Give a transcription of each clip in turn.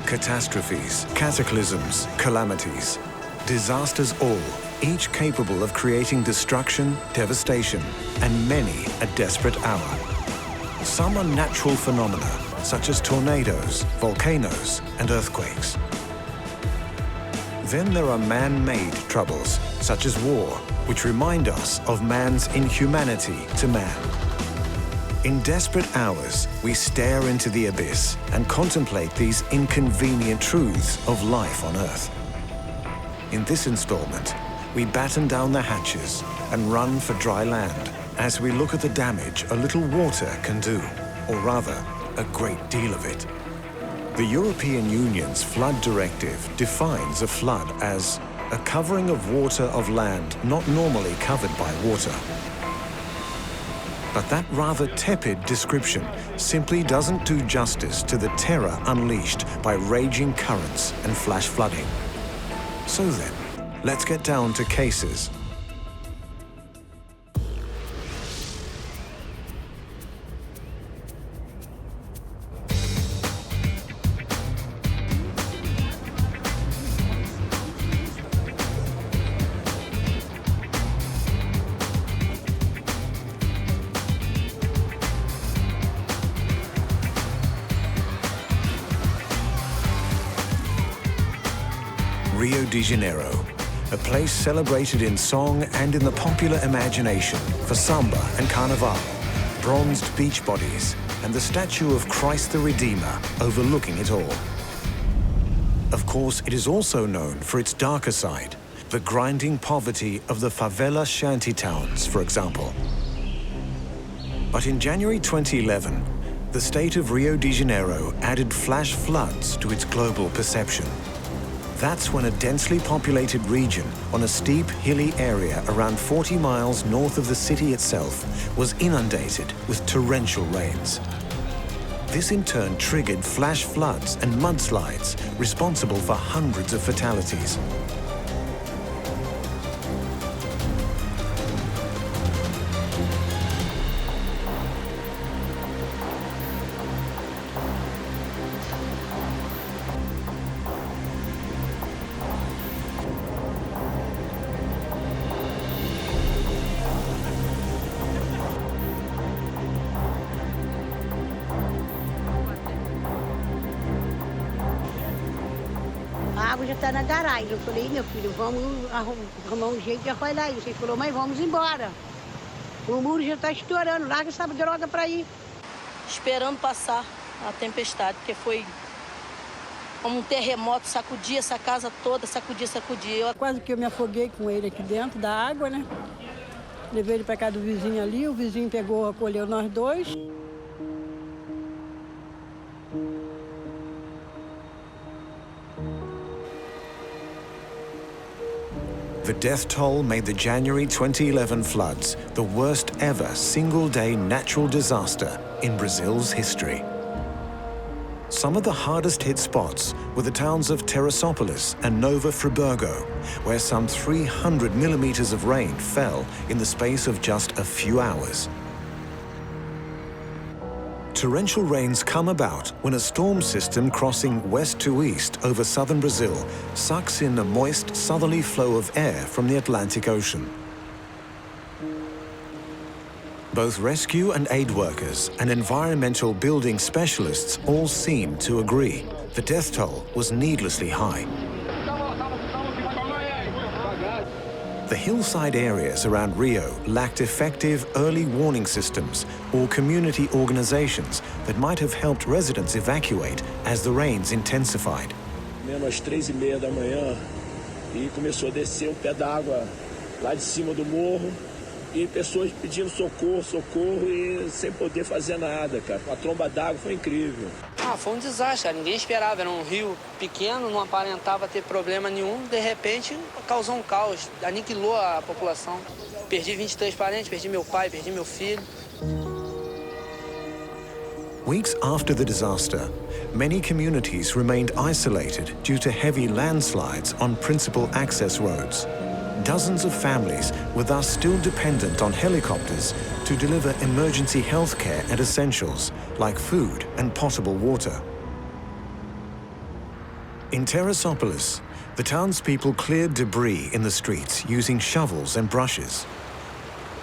Catastrophes, cataclysms, calamities. Disasters all, each capable of creating destruction, devastation, and many a desperate hour. Some are natural phenomena, such as tornadoes, volcanoes, and earthquakes. Then there are man-made troubles, such as war, which remind us of man's inhumanity to man. In desperate hours, we stare into the abyss and contemplate these inconvenient truths of life on Earth. In this installment, we batten down the hatches and run for dry land as we look at the damage a little water can do, or rather, a great deal of it. The European Union's flood directive defines a flood as a covering of water of land not normally covered by water. But that rather tepid description simply doesn't do justice to the terror unleashed by raging currents and flash flooding. So then, let's get down to cases. Rio de Janeiro, a place celebrated in song and in the popular imagination for samba and carnival, bronzed beach bodies, and the statue of Christ the Redeemer overlooking it all. Of course, it is also known for its darker side, the grinding poverty of the favela shanty towns, for example. But in January 2011, the state of Rio de Janeiro added flash floods to its global perception. That's when a densely populated region on a steep, hilly area around 40 miles north of the city itself was inundated with torrential rains. This in turn triggered flash floods and mudslides responsible for hundreds of fatalities. A água já está na garagem. Eu falei, meu filho, vamos arrumar um jeito de arrolar isso. Ele falou, mãe, vamos embora. O muro já está estourando, larga essa droga para ir. Esperando passar a tempestade, porque foi como um terremoto, sacudia essa casa toda, sacudia. Quase que eu me afoguei com ele aqui dentro da água, né? Levei ele para casa do vizinho ali, o vizinho pegou, acolheu nós dois. The death toll made the January 2011 floods the worst ever single-day natural disaster in Brazil's history. Some of the hardest hit spots were the towns of Teresópolis and Nova Friburgo, where some 300 millimeters of rain fell in the space of just a few hours. Torrential rains come about when a storm system crossing west to east over southern Brazil sucks in a moist southerly flow of air from the Atlantic Ocean. Both rescue and aid workers and environmental building specialists all seem to agree the death toll was needlessly high. The hillside areas around Rio lacked effective early warning systems or community organizations that might have helped residents evacuate as the rains intensified. Menos às 3:30 da manhã e começou a descer pé d'água lá de cima do morro e pessoas pedindo socorro e sem poder fazer nada, cara. A tromba d'água foi incrível. Foi um desastre, ninguém esperava, era um rio pequeno, não aparentava ter problema nenhum, de repente causou um caos, aniquilou a população. Perdi 23 parentes, perdi meu pai, perdi meu filho. Weeks after the disaster, many communities remained isolated due to heavy landslides on principal access roads. Dozens of families were thus still dependent on helicopters to deliver emergency health care and essentials like food and potable water. In Teresópolis, the townspeople cleared debris in the streets using shovels and brushes.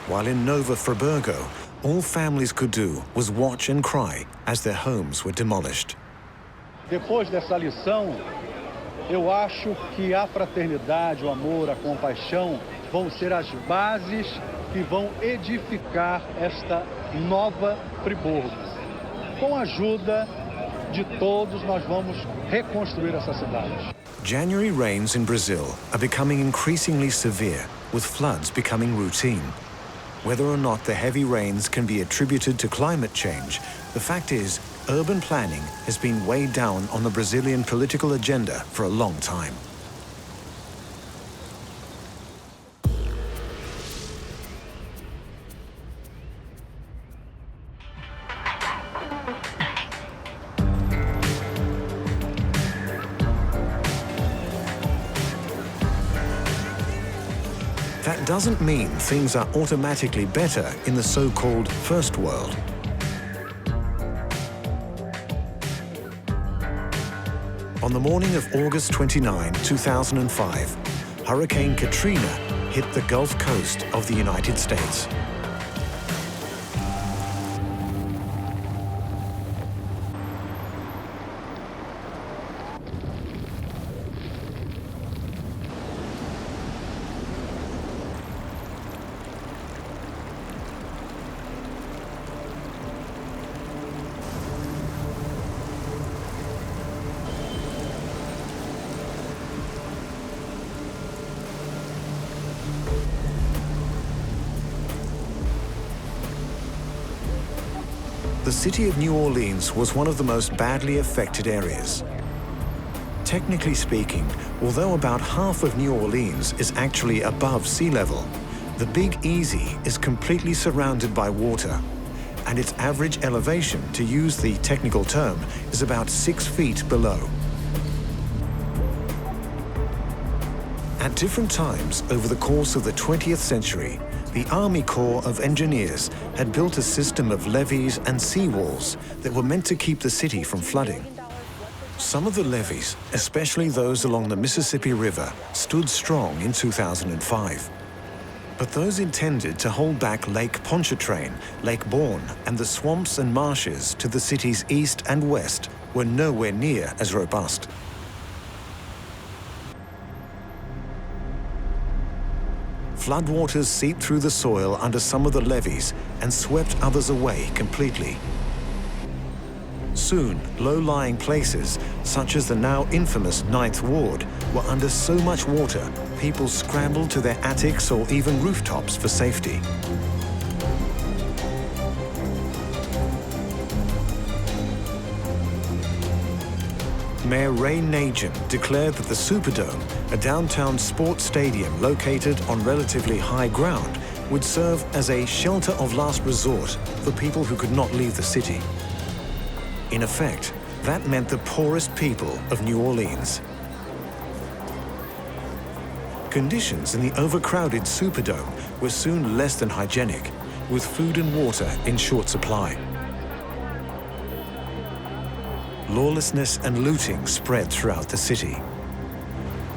While in Nova Friburgo, all families could do was watch and cry as their homes were demolished. Depois dessa lição, eu acho que a fraternidade, o amor, a compaixão vão ser as bases que vão edificar esta nova Friburgo. Com a ajuda de todos, nós vamos reconstruir essa cidade. January rains in Brazil are becoming increasingly severe, with floods becoming routine. Whether or not the heavy rains can be attributed to climate change, the fact is, urban planning has been weighed down on the Brazilian political agenda for a long time. That doesn't mean things are automatically better in the so-called First World. On the morning of August 29, 2005, Hurricane Katrina hit the Gulf Coast of the United States. The city of New Orleans was one of the most badly affected areas. Technically speaking, although about half of New Orleans is actually above sea level, the Big Easy is completely surrounded by water, and its average elevation, to use the technical term, is about 6 feet below. At different times over the course of the 20th century, the Army Corps of Engineers had built a system of levees and seawalls that were meant to keep the city from flooding. Some of the levees, especially those along the Mississippi River, stood strong in 2005. But those intended to hold back Lake Pontchartrain, Lake Borgne, and the swamps and marshes to the city's east and west were nowhere near as robust. Floodwaters seeped through the soil under some of the levees and swept others away completely. Soon, low-lying places, such as the now infamous 9th Ward, were under so much water, people scrambled to their attics or even rooftops for safety. Mayor Ray Nagin declared that the Superdome, a downtown sports stadium located on relatively high ground, would serve as a shelter of last resort for people who could not leave the city. In effect, that meant the poorest people of New Orleans. Conditions in the overcrowded Superdome were soon less than hygienic, with food and water in short supply. Lawlessness and looting spread throughout the city.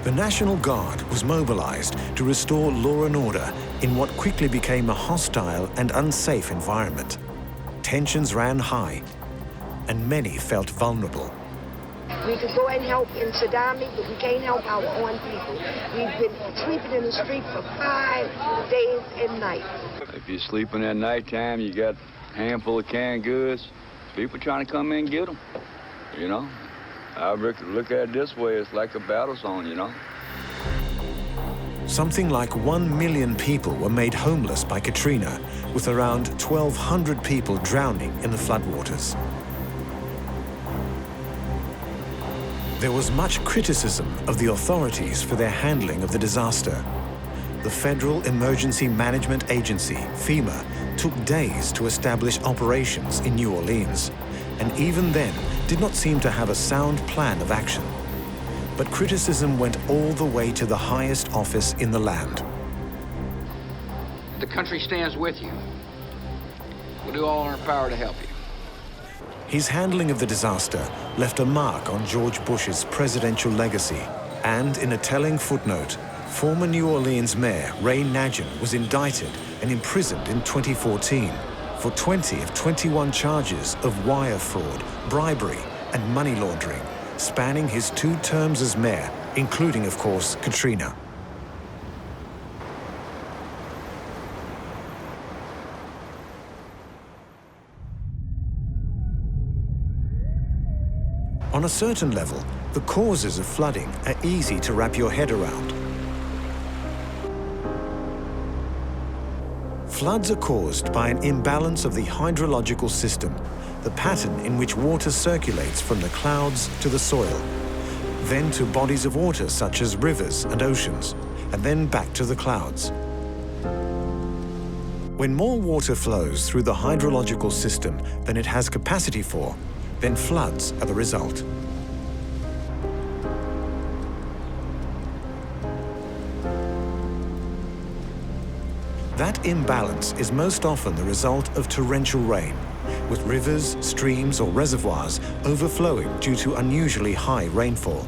The National Guard was mobilized to restore law and order in what quickly became a hostile and unsafe environment. Tensions ran high, and many felt vulnerable. We could go and help in tsunami, but we can't help our own people. We've been sleeping in the street for 5 days and nights. If you're sleeping at nighttime, you got a handful of canned goods, people trying to come in and get them. You know, I look at it this way, it's like a battle zone, you know. Something like 1 million people were made homeless by Katrina, with around 1,200 people drowning in the floodwaters. There was much criticism of the authorities for their handling of the disaster. The Federal Emergency Management Agency, FEMA, took days to establish operations in New Orleans, and even then did not seem to have a sound plan of action. But criticism went all the way to the highest office in the land. The country stands with you. We'll do all in our power to help you. His handling of the disaster left a mark on George Bush's presidential legacy. And in a telling footnote, former New Orleans Mayor Ray Nagin was indicted and imprisoned in 2014 for 20 of 21 charges of wire fraud, bribery, and money laundering, spanning his 2 terms as mayor, including, of course, Katrina. On a certain level, the causes of flooding are easy to wrap your head around. Floods are caused by an imbalance of the hydrological system, the pattern in which water circulates from the clouds to the soil, then to bodies of water such as rivers and oceans, and then back to the clouds. When more water flows through the hydrological system than it has capacity for, then floods are the result. That imbalance is most often the result of torrential rain, with rivers, streams, or reservoirs overflowing due to unusually high rainfall.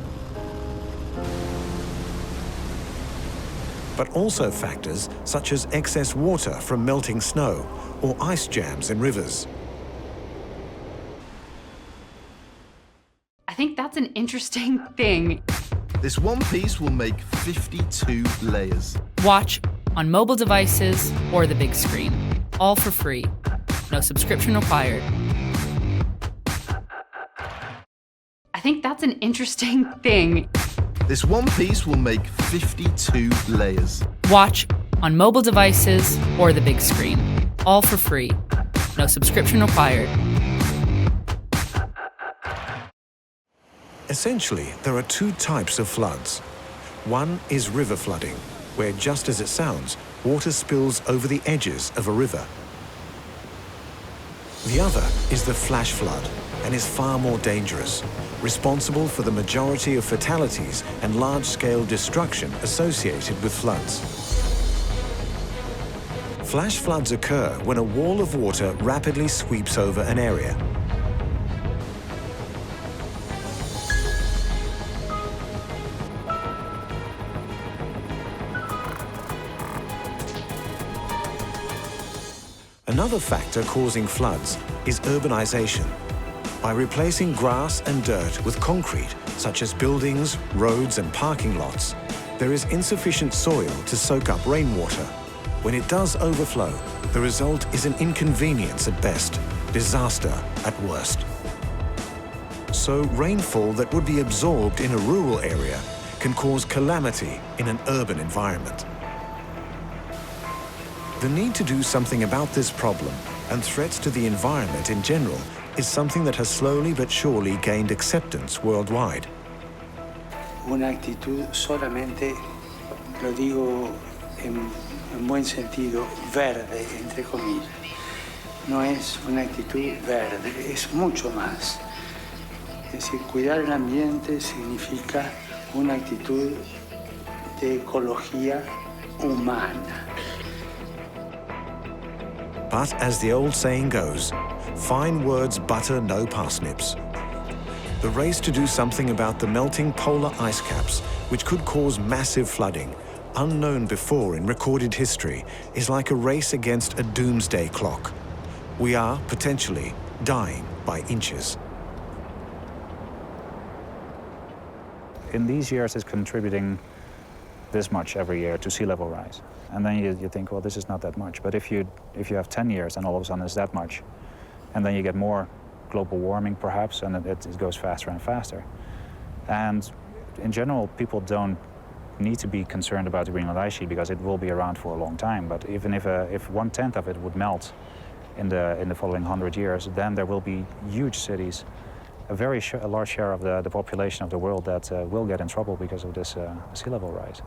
But also factors such as excess water from melting snow or ice jams in rivers. I think that's an interesting thing. This one piece will make 52 layers. Watch on mobile devices or the big screen, all for free. No subscription required. I think that's an interesting thing. This one piece will make 52 layers. Watch on mobile devices or the big screen, all for free. No subscription required. Essentially, there are 2 types of floods. One is river flooding, where, just as it sounds, water spills over the edges of a river. The other is the flash flood, and is far more dangerous, responsible for the majority of fatalities and large-scale destruction associated with floods. Flash floods occur when a wall of water rapidly sweeps over an area. Another factor causing floods is urbanization. By replacing grass and dirt with concrete, such as buildings, roads, and parking lots, there is insufficient soil to soak up rainwater. When it does overflow, the result is an inconvenience at best, disaster at worst. So rainfall that would be absorbed in a rural area can cause calamity in an urban environment. The need to do something about this problem and threats to the environment in general is something that has slowly but surely gained acceptance worldwide. Una actitud solamente, lo digo en buen sentido, verde, entre comillas. No es una actitud verde, es mucho más. Es decir, cuidar el ambiente significa una actitud de ecología humana. But as the old saying goes, fine words butter no parsnips. The race to do something about the melting polar ice caps, which could cause massive flooding, unknown before in recorded history, is like a race against a doomsday clock. We are, potentially, dying by inches. In these years, it's contributing this much every year to sea level rise. And then you think, well, this is not that much. But if you have 10 years, then all of a sudden it's that much. And then you get more global warming, perhaps, and it goes faster and faster. And in general, people don't need to be concerned about the Greenland ice sheet because it will be around for a long time. But even if 1/10 of it would melt in the following 100 years, then there will be huge cities, a large share of the population of the world that will get in trouble because of this sea level rise.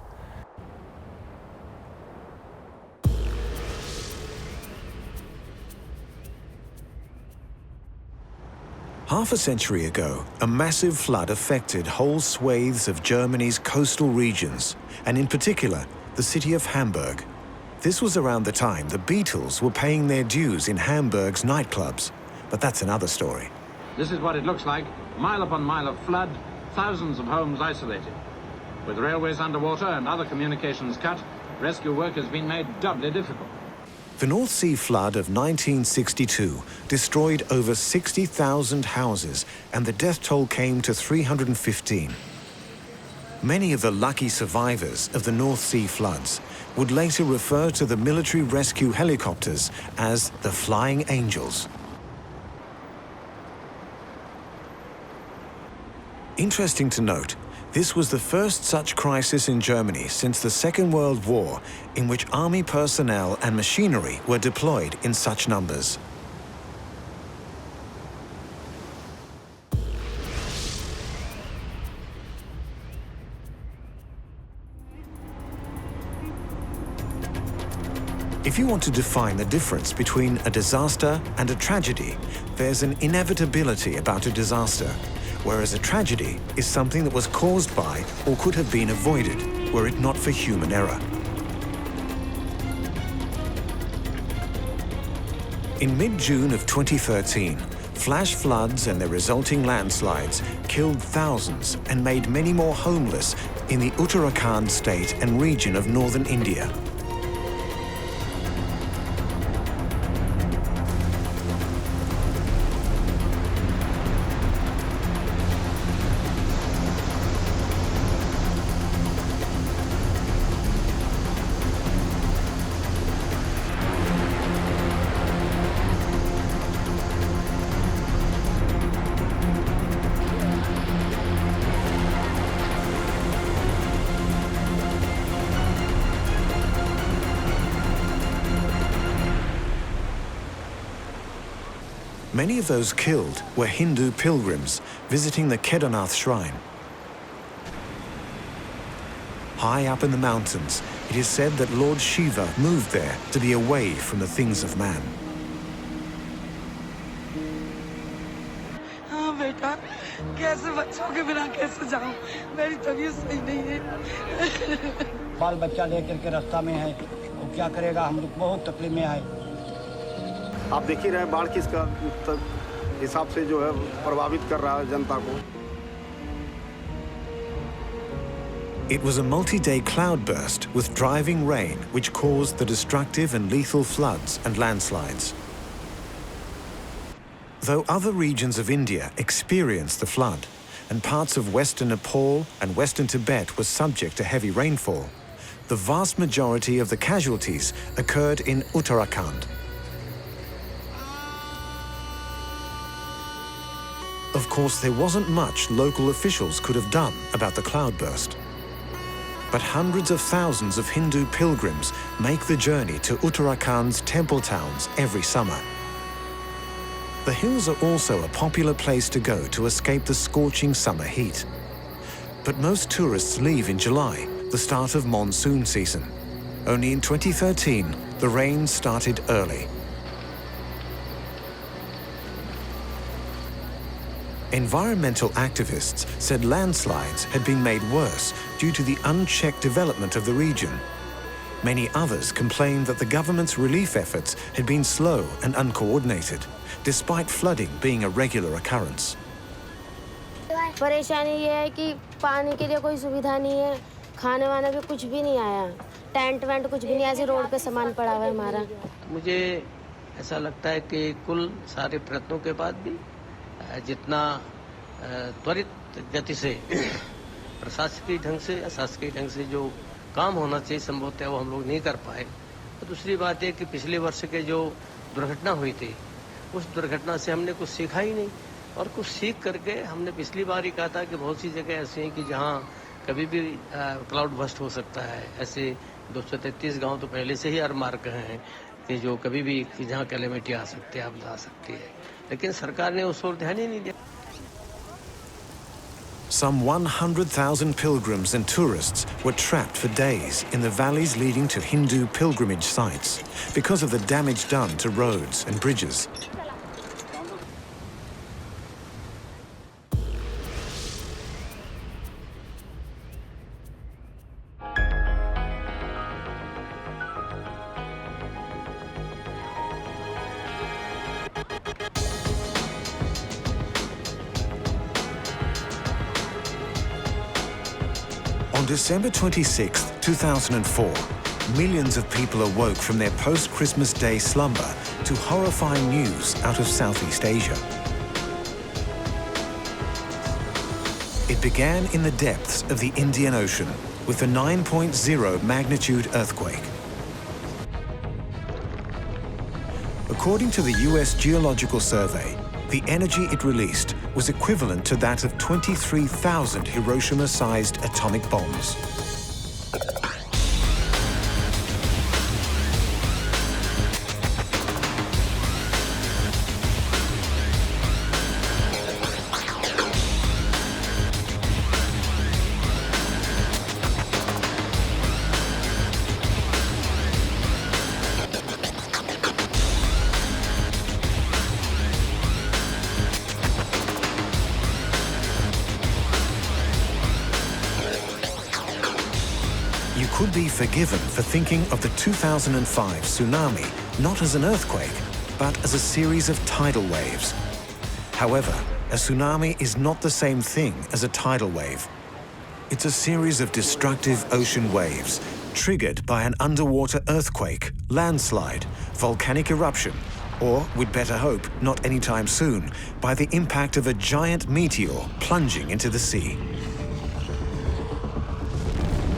Half a century ago, a massive flood affected whole swathes of Germany's coastal regions, and in particular, the city of Hamburg. This was around the time the Beatles were paying their dues in Hamburg's nightclubs, but that's another story. This is what it looks like, mile upon mile of flood, thousands of homes isolated. With railways underwater and other communications cut, rescue work has been made doubly difficult. The North Sea flood of 1962 destroyed over 60,000 houses, and the death toll came to 315. Many of the lucky survivors of the North Sea floods would later refer to the military rescue helicopters as the Flying Angels. Interesting to note, this was the first such crisis in Germany since the Second World War in which army personnel and machinery were deployed in such numbers. If you want to define the difference between a disaster and a tragedy, there's an inevitability about a disaster, whereas a tragedy is something that was caused by or could have been avoided were it not for human error. In mid-June of 2013, flash floods and their resulting landslides killed thousands and made many more homeless in the Uttarakhand state and region of northern India. Many of those killed were Hindu pilgrims visiting the Kedarnath shrine. High up in the mountains, it is said that Lord Shiva moved there to be away from the things of man. हाँ बेटा, कैसे बच्चों के बिना कैसे जाऊं? मेरी तबीयत सही नहीं है। बाल बच्चा लेकर के रास्ता में है, वो क्या करेगा? हम लोग बहुत तकलीफ में है। आप देख ही रहे बाढ़ किस हिसाब से जो है प्रभावित कर रहा है जनता को। It was a multi-day cloudburst with driving rain which caused the destructive and lethal floods and landslides. Though other regions of India experienced the flood, and parts of western Nepal and western Tibet were subject to heavy rainfall, the vast majority of the casualties occurred in Uttarakhand. Of course, there wasn't much local officials could have done about the cloudburst. But hundreds of thousands of Hindu pilgrims make the journey to Uttarakhand's temple towns every summer. The hills are also a popular place to go to escape the scorching summer heat. But most tourists leave in July, the start of monsoon season. Only in 2013, the rain started early. Environmental activists said landslides had been made worse due to the unchecked development of the region. Many others complained that the government's relief efforts had been slow and uncoordinated, despite flooding being a regular occurrence. परेशानी ये है कि पानी के लिए कोई सुविधा नहीं है, खाने वाने भी कुछ भी नहीं आया, टेंट वेंट कुछ भी नहीं, ऐसे रोड पे सामान पड़ा हुआ है हमारा। मुझे ऐसा लगता है कि कुल सारे प्रयत्नों के बाद भी जितना त्वरित गति से प्रशासकीय ढंग से या शासकीय ढंग से जो काम होना चाहिए संभवतः वो हम लोग नहीं कर पाए। तो दूसरी बात है कि पिछले वर्ष के जो दुर्घटना हुई थी उस दुर्घटना से हमने कुछ सीखा ही नहीं, और कुछ सीख करके हमने पिछली बार ही कहा था कि बहुत सी जगह ऐसी हैं कि जहाँ कभी भी क्लाउड बस्ट हो सकता है। ऐसे 233 गांव तो पहले से ही अरमार्क हैं कि जो कभी भी जहाँ कैलेमिटी आ सकती है, आपदा आ सकती है, लेकिन सरकार ने उस ओर ध्यान ही नहीं दिया। Some 100,000 pilgrims and tourists were trapped for days in the valleys leading to Hindu pilgrimage sites because of the damage done to roads and bridges. On December 26, 2004, millions of people awoke from their post-Christmas Day slumber to horrifying news out of Southeast Asia. It began in the depths of the Indian Ocean with a 9.0 magnitude earthquake. According to the US Geological Survey, the energy it released was equivalent to that of 23,000 Hiroshima-sized atomic bombs. You could be forgiven for thinking of the 2005 tsunami not as an earthquake, but as a series of tidal waves. However, a tsunami is not the same thing as a tidal wave. It's a series of destructive ocean waves triggered by an underwater earthquake, landslide, volcanic eruption, or, we'd better hope, not anytime soon, by the impact of a giant meteor plunging into the sea.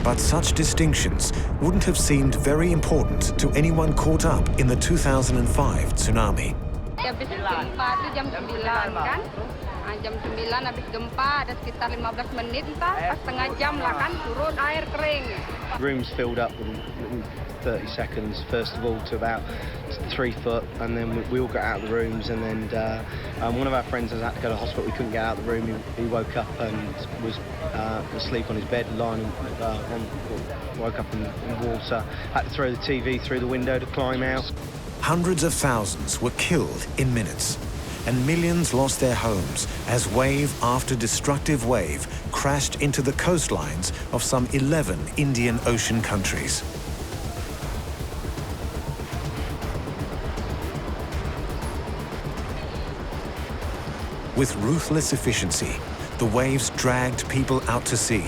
But such distinctions wouldn't have seemed very important to anyone caught up in the 2005 tsunami. Habis gempa itu jam 9 kan? Jam 9 habis gempa ada sekitar 15 menit entah, setengah jam lah kan turun air kering. Rooms filled up in 30 seconds, first of all to about 3 foot, and then we all got out of the rooms, and then one of our friends has had to go to the hospital. We couldn't get out of the room. He woke up and was asleep on his bed, lying woke up in water. Had to throw the TV through the window to climb out. Hundreds of thousands were killed in minutes, and millions lost their homes as wave after destructive wave crashed into the coastlines of some 11 Indian Ocean countries. With ruthless efficiency, the waves dragged people out to sea,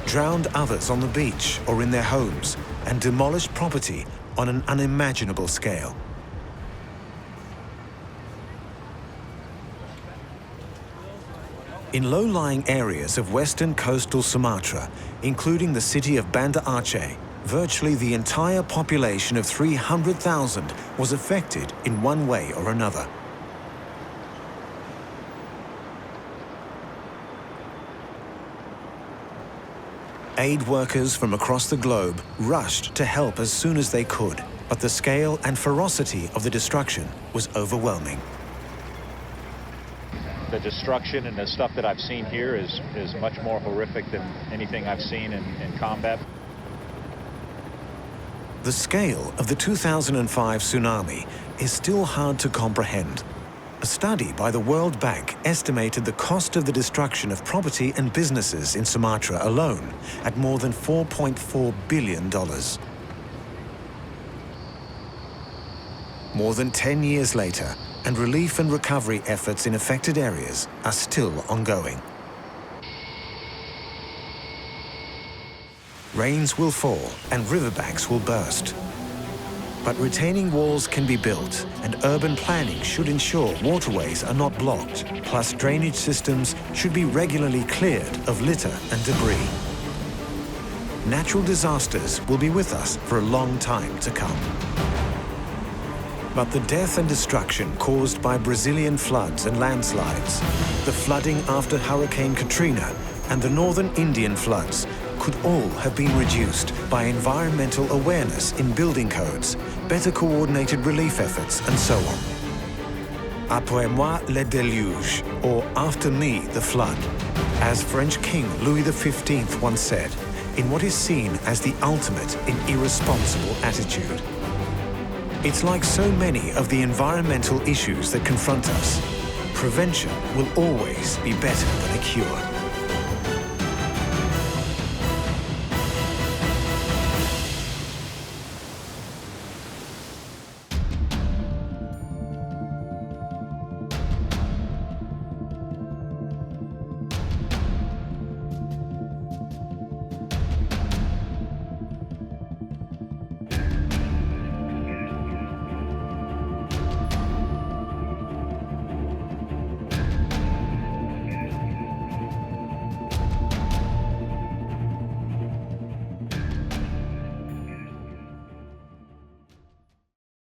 drowned others on the beach or in their homes, and demolished property on an unimaginable scale. In low-lying areas of western coastal Sumatra, including the city of Banda Aceh, virtually the entire population of 300,000 was affected in one way or another. Aid workers from across the globe rushed to help as soon as they could, but the scale and ferocity of the destruction was overwhelming. The destruction and the stuff that I've seen here is much more horrific than anything I've seen in combat. The scale of the 2005 tsunami is still hard to comprehend. A study by the World Bank estimated the cost of the destruction of property and businesses in Sumatra alone at more than $4.4 billion. More than 10 years later, and relief and recovery efforts in affected areas are still ongoing. Rains will fall and riverbanks will burst. But retaining walls can be built, and urban planning should ensure waterways are not blocked, plus drainage systems should be regularly cleared of litter and debris. Natural disasters will be with us for a long time to come. But the death and destruction caused by Brazilian floods and landslides, the flooding after Hurricane Katrina, and the northern Indian floods could all have been reduced by environmental awareness in building codes, better coordinated relief efforts, and so on. Après moi le déluge, or after me the flood, as French King Louis XV once said, in what is seen as the ultimate in irresponsible attitude. It's like so many of the environmental issues that confront us. Prevention will always be better than a cure.